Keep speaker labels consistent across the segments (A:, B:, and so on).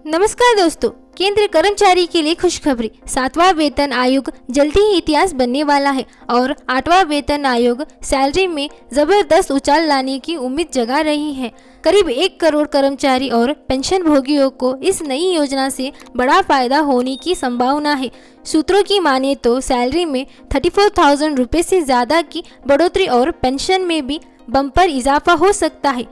A: नमस्कार दोस्तों, केंद्र कर्मचारी के लिए खुशखबरी। 7वां वेतन आयोग जल्दी ही इतिहास बनने वाला है और 8वां वेतन आयोग सैलरी में जबरदस्त उछाल लाने की उम्मीद जगा रही है। करीब 1 करोड़ कर्मचारी और पेंशन भोगियों को इस नई योजना से बड़ा फायदा होने की संभावना है। सूत्रों की माने तो सैलरी में 34,000 रुपये से ज्यादा की बढ़ोतरी और पेंशन में भी बम्पर इजाफा हो सकता है।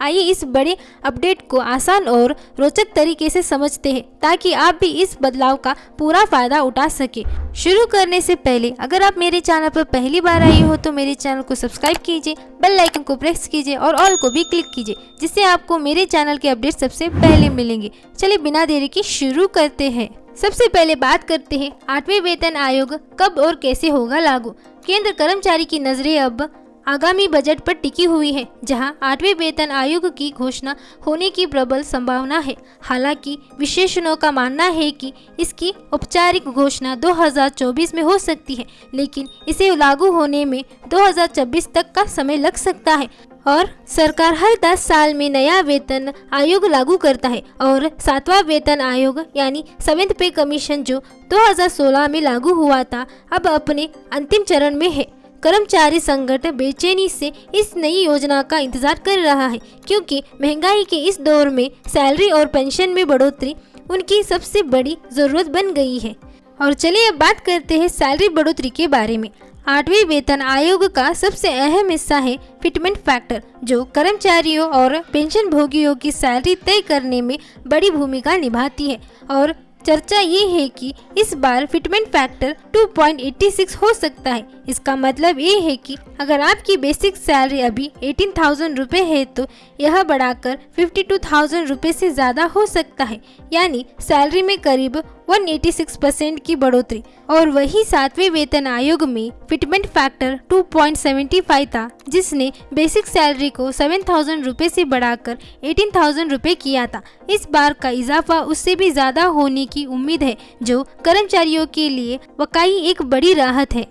A: आइए इस बड़े अपडेट को आसान और रोचक तरीके से समझते हैं ताकि आप भी इस बदलाव का पूरा फायदा उठा सके। शुरू करने से पहले अगर आप मेरे चैनल पर पहली बार आए हो तो मेरे चैनल को सब्सक्राइब कीजिए, बेल आइकन को प्रेस कीजिए और ऑल को भी क्लिक कीजिए, जिससे आपको मेरे चैनल के अपडेट सबसे पहले मिलेंगे। चलिए बिना देरी के शुरू करते हैं। सबसे पहले बात करते हैं 8वें वेतन आयोग कब और कैसे होगा लागू। केंद्र कर्मचारी की नजरें अब आगामी बजट पर टिकी हुई है, जहां 8वें वेतन आयोग की घोषणा होने की प्रबल संभावना है। हालांकि विशेषज्ञों का मानना है कि इसकी औपचारिक घोषणा 2024 में हो सकती है, लेकिन इसे लागू होने में 2026 तक का समय लग सकता है। और सरकार हर 10 साल में नया वेतन आयोग लागू करता है और 7वां वेतन आयोग यानी 7th पे कमीशन जो 2016 में लागू हुआ था, अब अपने अंतिम चरण में है। कर्मचारी संगठन बेचैनी से इस नई योजना का इंतजार कर रहा है, क्योंकि महंगाई के इस दौर में सैलरी और पेंशन में बढ़ोतरी उनकी सबसे बड़ी जरूरत बन गई है। और चलिए अब बात करते हैं सैलरी बढ़ोतरी के बारे में। 8वें वेतन आयोग का सबसे अहम हिस्सा है फिटमेंट फैक्टर, जो कर्मचारियों और पेंशन भोगियों की सैलरी तय करने में बड़ी भूमिका निभाती है। और चर्चा ये है कि इस बार फिटमेंट फैक्टर 2.86 हो सकता है। इसका मतलब ये है कि अगर आपकी बेसिक सैलरी अभी 18,000 रुपये है तो यह बढ़ाकर 52,000 रुपये से ज़्यादा हो सकता है, यानी सैलरी में करीब 186% की बढ़ोतरी। और वही 7वें वेतन आयोग में फिटमेंट फैक्टर 2.75 था, जिसने बेसिक सैलरी को 7,000 रुपये से बढ़ाकर 18,000 रुपये किया था। इस बार का इजाफा उससे भी ज़्यादा होने की उम्मीद है, जो कर्मचारियों के लिए वाकई एक बड़ी राहत है।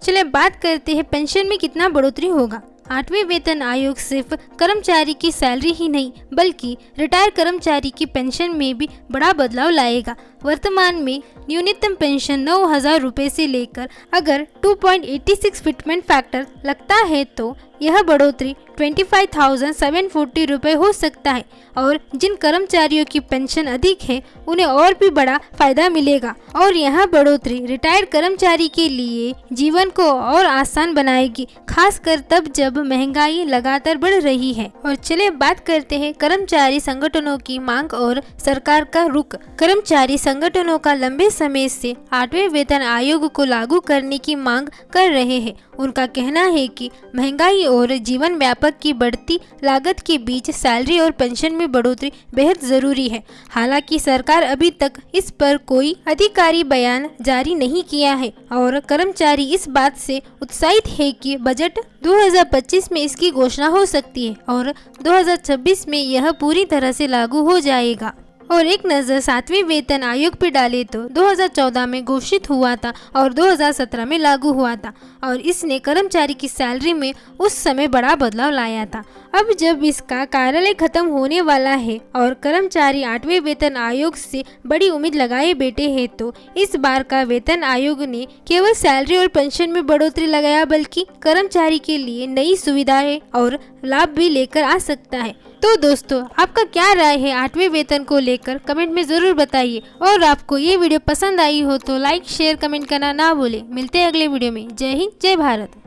A: चलिए बात करते हैं पेंशन में कितना बढ़ोतरी होगा। 8वें वेतन आयोग सिर्फ कर्मचारी की सैलरी ही नहीं बल्कि रिटायर कर्मचारी की पेंशन में भी बड़ा बदलाव लाएगा। वर्तमान में न्यूनतम पेंशन 9,000 रुपये से लेकर अगर 2.86 फिटमेंट फैक्टर लगता है तो यह बढ़ोतरी 25,740 रुपये हो सकता है। और जिन कर्मचारियों की पेंशन अधिक है उन्हें और भी बड़ा फायदा मिलेगा। और यह बढ़ोतरी रिटायर्ड कर्मचारी के लिए जीवन को और आसान बनाएगी, खासकर तब जब महंगाई लगातार बढ़ रही है। और चलिए बात करते हैं कर्मचारी संगठनों की मांग और सरकार का रुख। कर्मचारी संगठनों का लंबे समय से 8वें वेतन आयोग को लागू करने की मांग कर रहे हैं। उनका कहना है कि महंगाई और जीवन व्यापक की बढ़ती लागत के बीच सैलरी और पेंशन में बढ़ोतरी बेहद जरूरी है। हालांकि सरकार अभी तक इस पर कोई आधिकारिक बयान जारी नहीं किया है और कर्मचारी इस बात से उत्साहित है कि बजट 2025 में इसकी घोषणा हो सकती है और 2026 में यह पूरी तरह से लागू हो जाएगा। और एक नज़र 7वें वेतन आयोग पर डाले तो 2014 में घोषित हुआ था और 2017 में लागू हुआ था और इसने कर्मचारी की सैलरी में उस समय बड़ा बदलाव लाया था। अब जब इसका कार्यालय खत्म होने वाला है और कर्मचारी 8वें वेतन आयोग से बड़ी उम्मीद लगाए बैठे हैं, तो इस बार का वेतन आयोग ने केवल सैलरी और पेंशन में बढ़ोतरी लगाया बल्कि कर्मचारी के लिए नई सुविधाएं और लाभ भी लेकर आ सकता है। तो दोस्तों, आपका क्या राय है 8वें वेतन को लेकर, कमेंट में ज़रूर बताइए। और आपको ये वीडियो पसंद आई हो तो लाइक शेयर कमेंट करना ना भूलें। मिलते हैं अगले वीडियो में। जय हिंद, जय भारत।